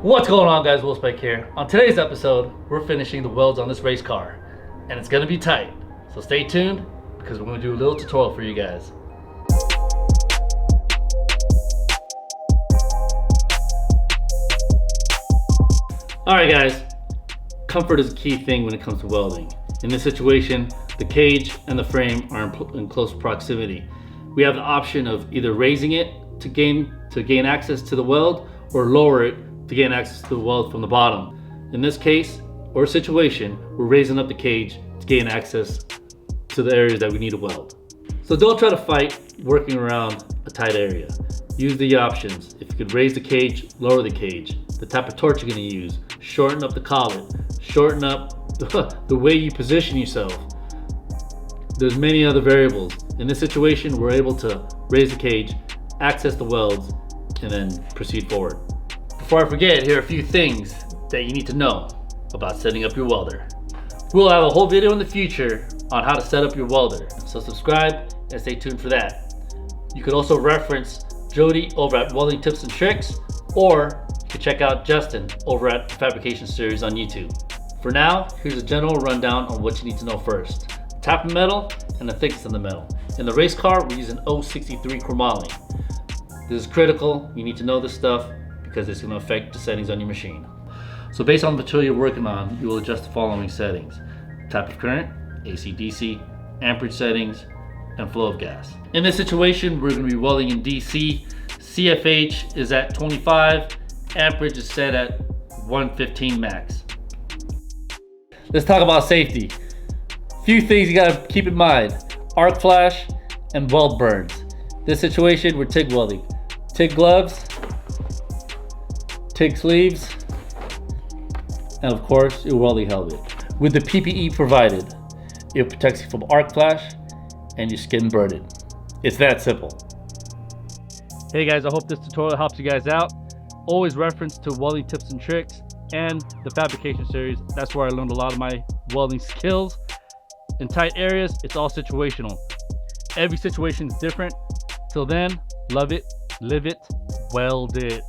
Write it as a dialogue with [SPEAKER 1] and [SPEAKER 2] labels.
[SPEAKER 1] What's going on, guys? Will Spike here. On today's episode, we're finishing the welds on this race car, and it's gonna be tight. So stay tuned because we're gonna do a little tutorial for you guys. Alright guys, comfort is a key thing when it comes to welding. In this situation, the cage and the frame are in close proximity. We have the option of either raising it to gain access to the weld, or lower it to gain access to the weld from the bottom. In this case or situation, we're raising up the cage to gain access to the areas that we need to weld. So don't try to fight working around a tight area. Use the options. If you could raise the cage, lower the cage, the type of torch you're going to use, shorten up the collet, shorten up the way you position yourself. There's many other variables. In this situation, we're able to raise the cage, access the welds, and then proceed forward. Before I forget, here are a few things that you need to know about setting up your welder. We'll have a whole video in the future on how to set up your welder, so subscribe and stay tuned for that. You could also reference Jody over at Welding Tips and Tricks, or you can check out Justin over at the Fabrication Series on YouTube. For now, here's a general rundown on what you need to know first. Type of metal and the thickness of the metal. In the race car, we're using 063 chromoly. This is critical. You need to know this stuff because it's going to affect the settings on your machine. So based on the material you're working on, you will adjust the following settings: type of current, AC/DC, amperage settings, and flow of gas. In this situation, we're going to be welding in DC. CFH is at 25, amperage is set at 115 max. Let's talk about safety. Few things you gotta keep in mind: arc flash and weld burns. This situation, we're TIG welding. TIG gloves, TIG sleeves, and of course your welding helmet. With the PPE provided, it protects you from arc flash and your skin burning. It's that simple. Hey guys, I hope this tutorial helps you guys out. Always reference to Welding Tips and Tricks and the Fabrication Series. That's where I learned a lot of my welding skills. In tight areas, it's all situational. Every situation is different. Till then, love it, live it, weld it.